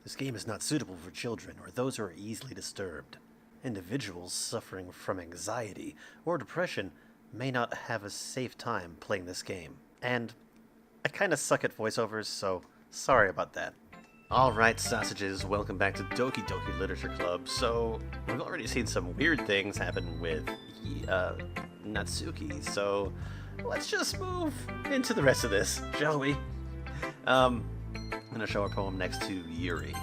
This game is not suitable for children or those who are easily disturbed. Individuals suffering from anxiety or depression may not have a safe time playing this game. And I kinda suck at voiceovers, so sorry about that. Alright, sausages, welcome back to Doki Doki Literature Club. So, we've already seen some weird things happen with, Natsuki, so let's just move into the rest of this, shall we? I'm gonna show our poem next to Yuri.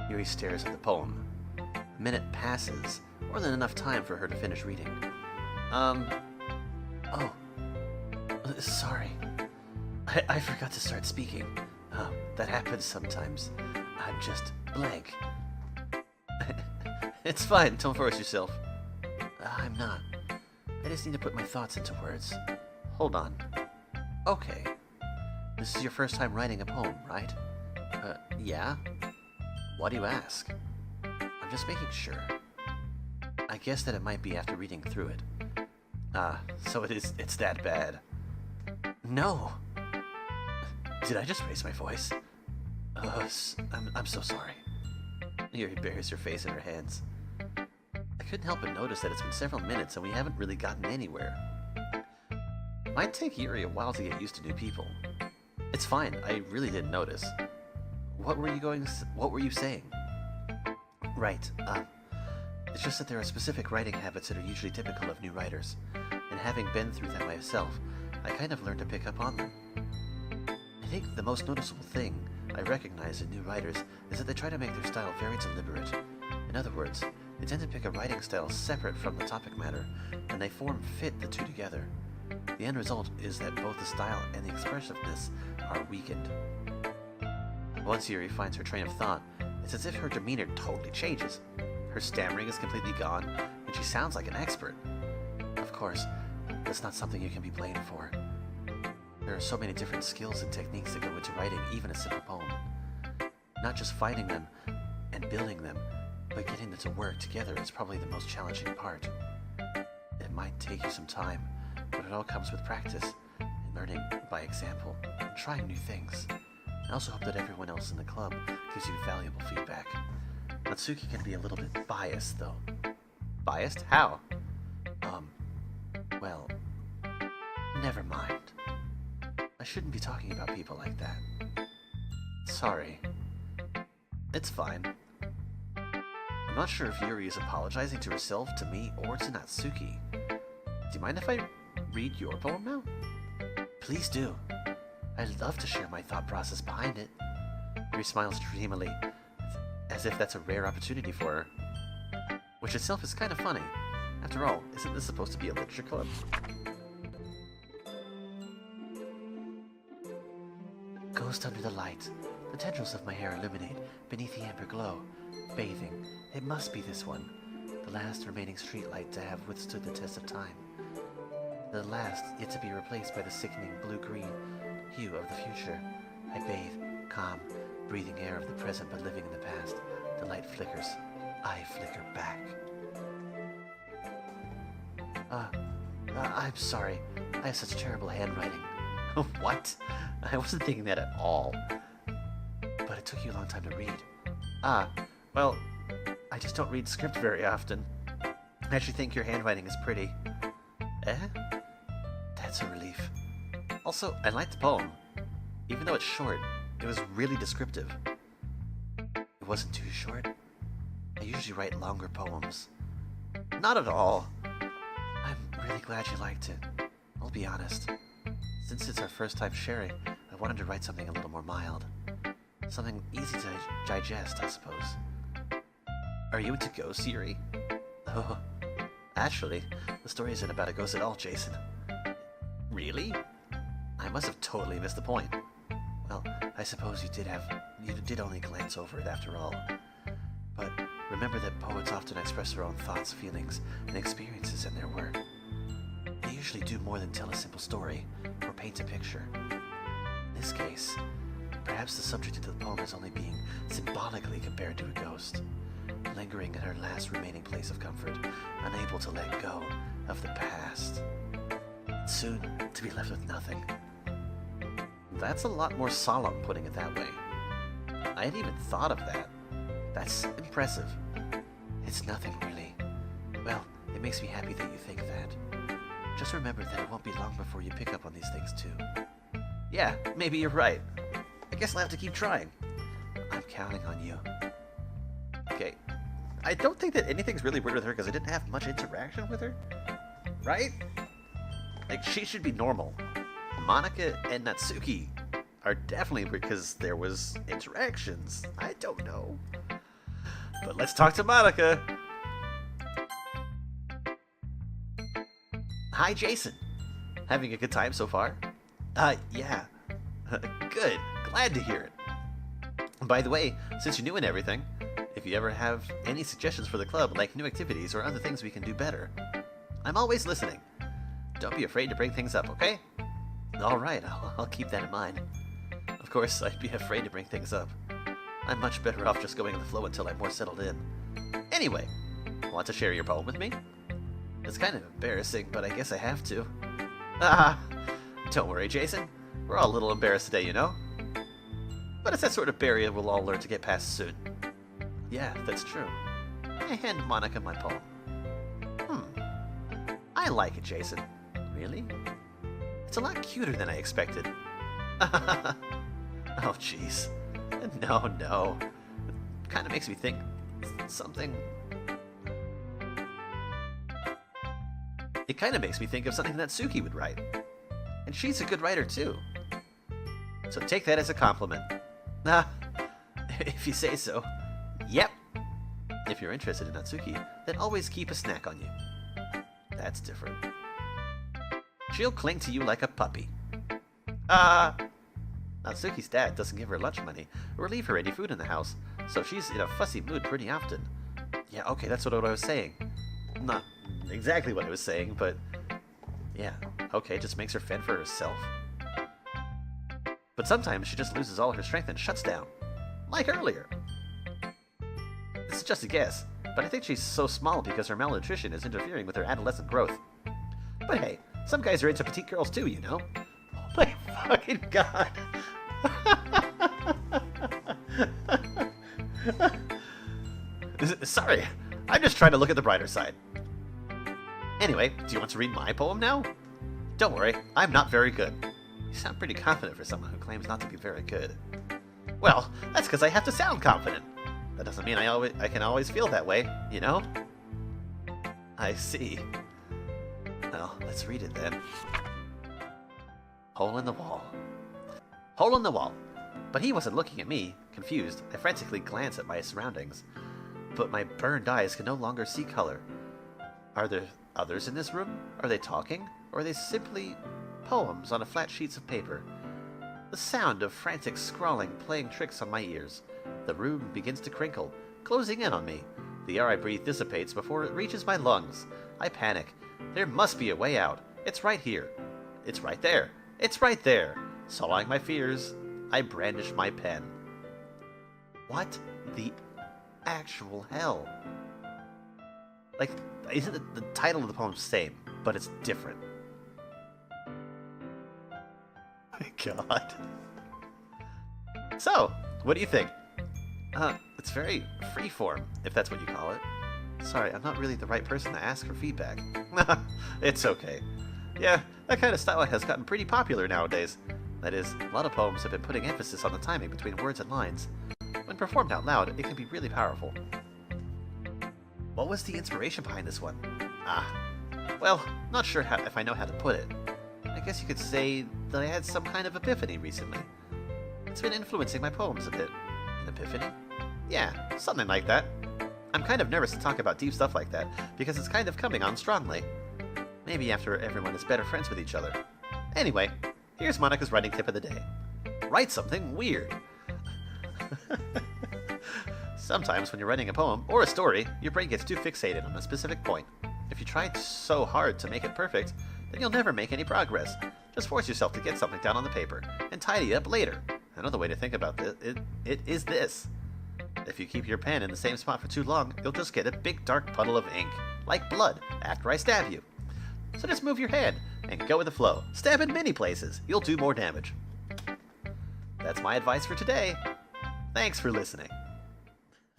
Yuri stares at the poem. A minute passes, more than enough time for her to finish reading. Sorry. I forgot to start speaking. That happens sometimes. I'm just blank. It's fine, don't force yourself. I'm not. I just need to put my thoughts into words. Hold on. Okay. This is your first time writing a poem, right? Yeah? Why do you ask? I'm just making sure. I guess that it might be after reading through it. So it's that bad. No! Did I just raise my voice? I'm so sorry. Yuri buries her face in her hands. I couldn't help but notice that it's been several minutes and we haven't really gotten anywhere. It might take Yuri a while to get used to new people. It's fine, I really didn't notice. What were you saying? Right, it's just that there are specific writing habits that are usually typical of new writers, and having been through that myself, I kind of learned to pick up on them. I think the most noticeable thing I recognize in new writers is that they try to make their style very deliberate. In other words, they tend to pick a writing style separate from the topic matter, and they fit the two together. The end result is that both the style and the expressiveness are weakened. Once Yuri finds her train of thought, it's as if her demeanor totally changes. Her stammering is completely gone, and she sounds like an expert. Of course, that's not something you can be blamed for. There are so many different skills and techniques that go into writing even a simple poem. Not just finding them and building them, but getting them to work together is probably the most challenging part. It might take you some time, but it all comes with practice, and learning by example, and trying new things. I also hope that everyone else in the club gives you valuable feedback. Natsuki can be a little bit biased, though. Biased? How? Well, never mind. I shouldn't be talking about people like that. Sorry. It's fine. I'm not sure if Yuri is apologizing to herself, to me, or to Natsuki. Do you mind if I read your poem now? Please do. I'd love to share my thought process behind it. Yuri smiles dreamily, as if that's a rare opportunity for her. Which itself is kind of funny. After all, isn't this supposed to be a literature club? Ghost under the light. The tendrils of my hair illuminate beneath the amber glow. Bathing. It must be this one. The last remaining streetlight to have withstood the test of time. The last yet to be replaced by the sickening blue-green hue of the future. I bathe, calm, breathing air of the present but living in the past. The light flickers. I flicker back. I'm sorry. I have such terrible handwriting. What? I wasn't thinking that at all. But it took you a long time to read. Well, I just don't read script very often. I actually think your handwriting is pretty. Eh? That's a relief. Also, I liked the poem. Even though it's short, it was really descriptive. It wasn't too short. I usually write longer poems. Not at all. I'm really glad you liked it. I'll be honest. Since it's our first time sharing, I wanted to write something a little more mild. Something easy to digest, I suppose. Are you into ghosts, Yuri? Oh, actually, the story isn't about a ghost at all, Jason. Really? I must have totally missed the point. Well, I suppose you did only glance over it after all. But remember that poets often express their own thoughts, feelings, and experiences in their work. They usually do more than tell a simple story, or paint a picture. In this case, perhaps the subject of the poem is only being symbolically compared to a ghost, lingering in her last remaining place of comfort, unable to let go of the past. It's soon to be left with nothing. That's a lot more solemn, putting it that way. I hadn't even thought of that. That's impressive. It's nothing, really. Well, it makes me happy that you think that. Just remember that it won't be long before you pick up on these things, too. Yeah, maybe you're right. I guess I'll have to keep trying. I'm counting on you. Okay. I don't think that anything's really weird with her because I didn't have much interaction with her. Right? Like, she should be normal. Monika and Natsuki are definitely weird because there was interactions. I don't know. But let's talk to Monika. Hi, Jason. Having a good time so far? Yeah. Good. Glad to hear it. By the way, since you're new and everything, if you ever have any suggestions for the club, like new activities or other things we can do better, I'm always listening. Don't be afraid to bring things up, okay? Alright, I'll keep that in mind. Of course, I'd be afraid to bring things up. I'm much better off just going with the flow until I'm more settled in. Anyway, want to share your poem with me? It's kind of embarrassing, but I guess I have to. Don't worry, Jason. We're all a little embarrassed today, you know? But it's that sort of barrier we'll all learn to get past soon. Yeah, that's true. I hand Monika my poem. I like it, Jason. Really? It's a lot cuter than I expected. Oh, jeez. No. It kind of makes me think something... It kind of makes me think of something that Natsuki would write. And she's a good writer, too. So take that as a compliment. If you say so. Yep. If you're interested in Natsuki, then always keep a snack on you. That's different. She'll cling to you like a puppy. Natsuki's dad doesn't give her lunch money or leave her any food in the house, so she's in a fussy mood pretty often. Yeah, okay, that's what I was saying. Not exactly what I was saying, but... Yeah, okay, just makes her fend for herself. But sometimes she just loses all her strength and shuts down. Like earlier. This is just a guess, but I think she's so small because her malnutrition is interfering with her adolescent growth. But hey, some guys are into petite girls too, you know? Oh my fucking god. Sorry, I'm just trying to look at the brighter side. Anyway, do you want to read my poem now? Don't worry, I'm not very good. You sound pretty confident for someone who claims not to be very good. Well, that's because I have to sound confident. That doesn't mean I can always feel that way, you know? I see. Well, let's read it then. Hole in the wall. Hole in the wall. But he wasn't looking at me. Confused, I frantically glanced at my surroundings. But my burned eyes could no longer see color. Are there others in this room? Are they talking? Or are they simply poems on a flat sheets of paper? The sound of frantic scrawling playing tricks on my ears. The room begins to crinkle, closing in on me. The air I breathe dissipates before it reaches my lungs. I panic. There must be a way out. It's right here. It's right there. It's right there. Swallowing my fears, I brandish my pen. What the actual hell? Like, isn't the title of the poem the same, but it's different? My god. So, what do you think? It's very freeform, if that's what you call it. Sorry, I'm not really the right person to ask for feedback. It's okay. Yeah, that kind of style has gotten pretty popular nowadays. That is, a lot of poems have been putting emphasis on the timing between words and lines. When performed out loud, it can be really powerful. What was the inspiration behind this one? Well, not sure if I know how to put it. I guess you could say that I had some kind of epiphany recently. It's been influencing my poems a bit. An epiphany? Yeah, something like that. I'm kind of nervous to talk about deep stuff like that, because it's kind of coming on strongly. Maybe after everyone is better friends with each other. Anyway, here's Monika's writing tip of the day. Write something weird. Sometimes when you're writing a poem or a story, your brain gets too fixated on a specific point. If you try so hard to make it perfect, then you'll never make any progress. Just force yourself to get something down on the paper and tidy it up later. Another way to think about this, it is this. If you keep your pen in the same spot for too long, you'll just get a big dark puddle of ink, like blood, after I stab you. So just move your hand and go with the flow. Stab in many places. You'll do more damage. That's my advice for today. Thanks for listening.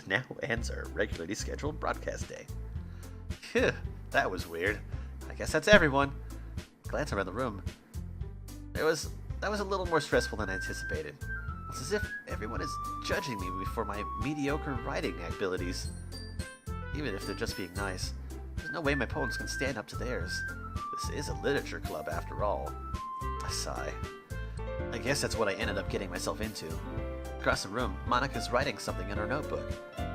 Now ends our regularly scheduled broadcast day. Phew, that was weird. I guess that's everyone. Glance around the room. That was a little more stressful than I anticipated. It's as if everyone is judging me for my mediocre writing abilities. Even if they're just being nice, there's no way my poems can stand up to theirs. This is a literature club after all. I sigh. I guess that's what I ended up getting myself into. Across the room, Monika's writing something in her notebook.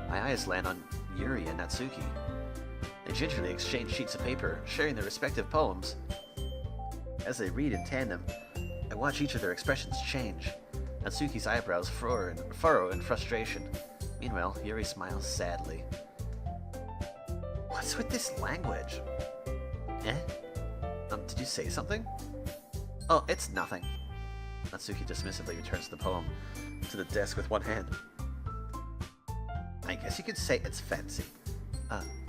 My eyes land on Yuri and Natsuki. They gingerly exchange sheets of paper, sharing their respective poems. As they read in tandem, I watch each of their expressions change. Natsuki's eyebrows furrow in frustration. Meanwhile, Yuri smiles sadly. What's with this language? Eh? Did you say something? Oh, it's nothing. Natsuki dismissively returns the poem to the desk with one hand. I guess you could say it's fancy.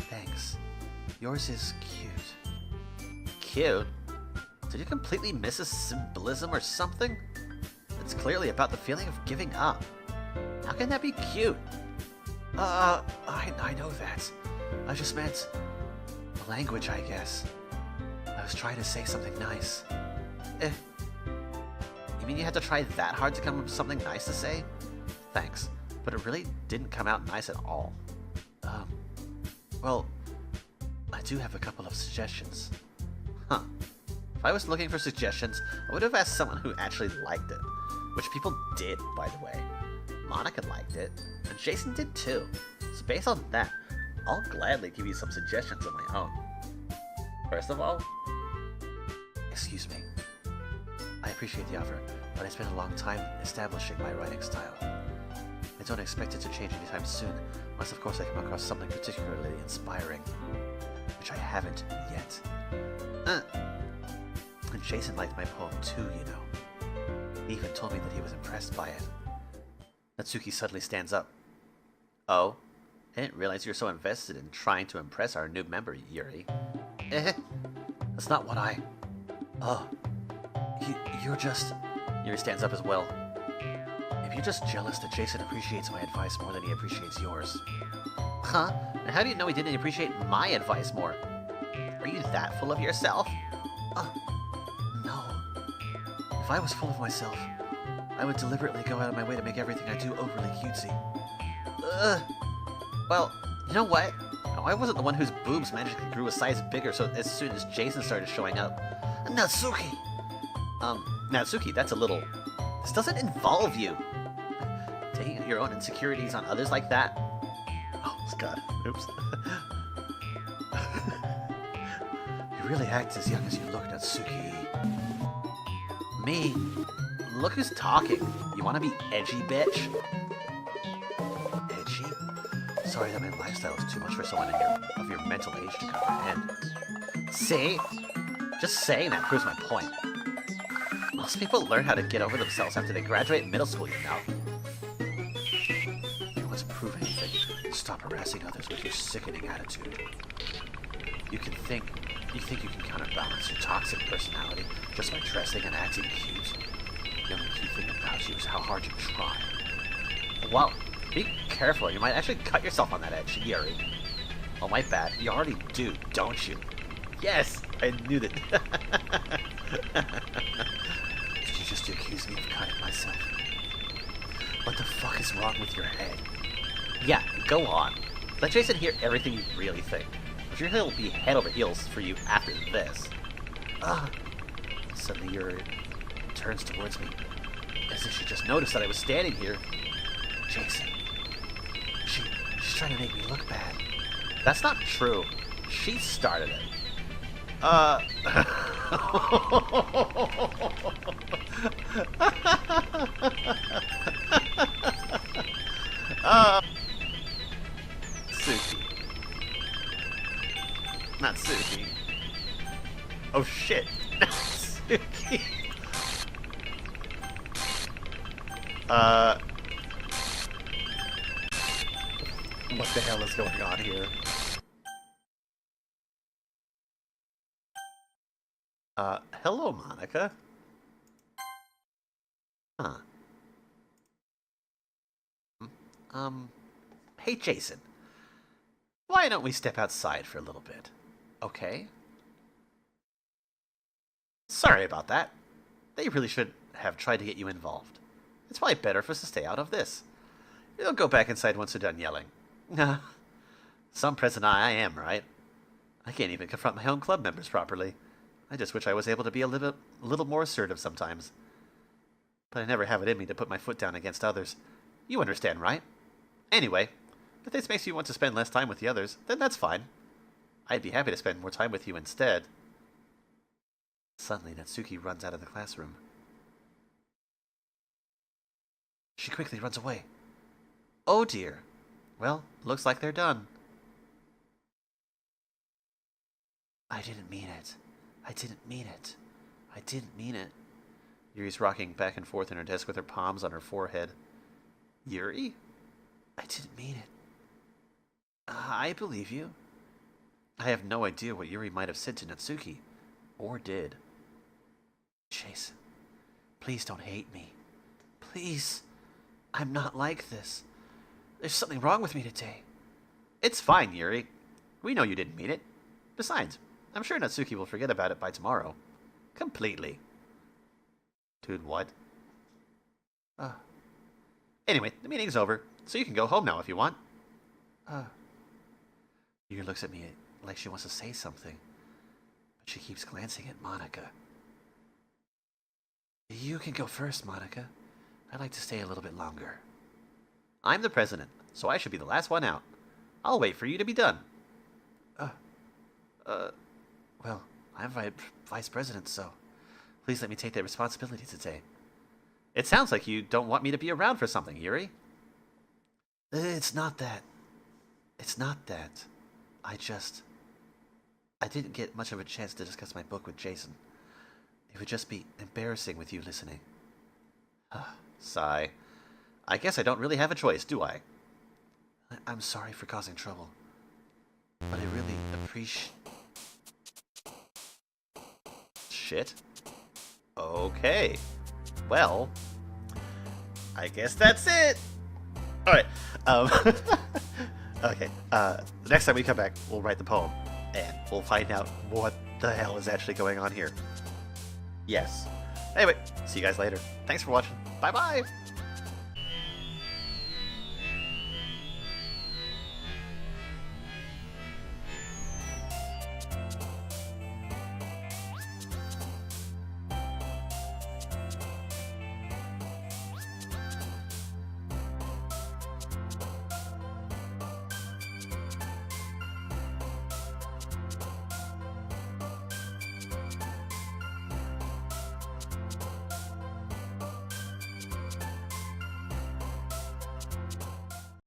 Thanks. Yours is cute. Cute? Did you completely miss a symbolism or something? It's clearly about the feeling of giving up. How can that be cute? I know that. I just meant the language, I guess. I was trying to say something nice. You mean you had to try that hard to come up with something nice to say? Thanks, but it really didn't come out nice at all. Well, I do have a couple of suggestions. Huh. If I was looking for suggestions, I would have asked someone who actually liked it. Which people did, by the way. Monika liked it, and Jason did too. So based on that, I'll gladly give you some suggestions of my own. First of all, excuse me. I appreciate the offer, but I spent a long time establishing my writing style. I don't expect it to change anytime soon, unless of course I come across something particularly inspiring. Which I haven't yet. And Jason liked my poem too, you know. He even told me that he was impressed by it. Natsuki suddenly stands up. Oh? I didn't realize you were so invested in trying to impress our new member, Yuri. That's not what I... Oh. You're just... Yuri stands up as well. If you're just jealous that Jason appreciates my advice more than he appreciates yours. Huh? And how do you know he didn't appreciate my advice more? Are you that full of yourself? No. If I was full of myself, I would deliberately go out of my way to make everything I do overly cutesy. Well, you know what? I wasn't the one whose boobs magically grew a size bigger so as soon as Jason started showing up. Natsuki! Natsuki, that's a little... This doesn't involve you. Taking out your own insecurities on others like that? Oh, God. Oops. You really act as young as you look, Natsuki. Me? Look who's talking. You wanna be edgy, bitch? Edgy? Sorry that my lifestyle is too much for someone of your mental age to comprehend. See? Just saying that proves my point. Most people learn how to get over themselves after they graduate middle school, you know. If you want to prove anything, stop harassing others with your sickening attitude. You think you can counterbalance your toxic personality just by dressing and acting cute? The only cute thing about you is how hard you try. Wow, be careful, you might actually cut yourself on that edge, Yuri. Oh, my bad. You already do, don't you? Yes, I knew that. Did you just accuse me of cutting myself? What the fuck is wrong with your head? Yeah, go on. Let Jason hear everything you really think. I'm sure he'll be head over heels for you after this. Suddenly Yuri turns towards me, as if she just noticed that I was standing here. Jason. She's trying to make me look bad. That's not true. She started it. Suki. Not Suki. Oh shit. Suki. What the hell is going on here? Hello, Monica. Huh. Hey, Jason. Why don't we step outside for a little bit? Okay? Sorry about that. They really should have tried to get you involved. It's probably better for us to stay out of this. You'll go back inside once you're done yelling. Nah. Some president I am, right? I can't even confront my own club members properly. I just wish I was able to be a little more assertive sometimes. But I never have it in me to put my foot down against others. You understand, right? Anyway, if this makes you want to spend less time with the others, then that's fine. I'd be happy to spend more time with you instead. Suddenly, Natsuki runs out of the classroom. She quickly runs away. Oh dear. Well, looks like they're done. I didn't mean it. I didn't mean it. I didn't mean it. Yuri's rocking back and forth in her desk with her palms on her forehead. Yuri? I didn't mean it. I believe you. I have no idea what Yuri might have said to Natsuki. Or did. Jason, please don't hate me. Please. I'm not like this. There's something wrong with me today. It's fine, Yuri. We know you didn't mean it. Besides, I'm sure Natsuki will forget about it by tomorrow. Completely. Dude, what? Anyway, the meeting's over, so you can go home now if you want. Yuri looks at me like she wants to say something, but she keeps glancing at Monica. You can go first, Monica. I'd like to stay a little bit longer. I'm the president, so I should be the last one out. I'll wait for you to be done. Well, I'm vice president, so please let me take that responsibility today. It sounds like you don't want me to be around for something, Yuri. It's not that. It's not that. I didn't get much of a chance to discuss my book with Jason. It would just be embarrassing with you listening. Sigh. I guess I don't really have a choice, do I? I'm sorry for causing trouble, but I really appreciate... Shit. Okay. Well, I guess that's it. Alright. Okay. Next time we come back, we'll write the poem, and we'll find out what the hell is actually going on here. Yes. Anyway, see you guys later. Thanks for watching. Bye-bye!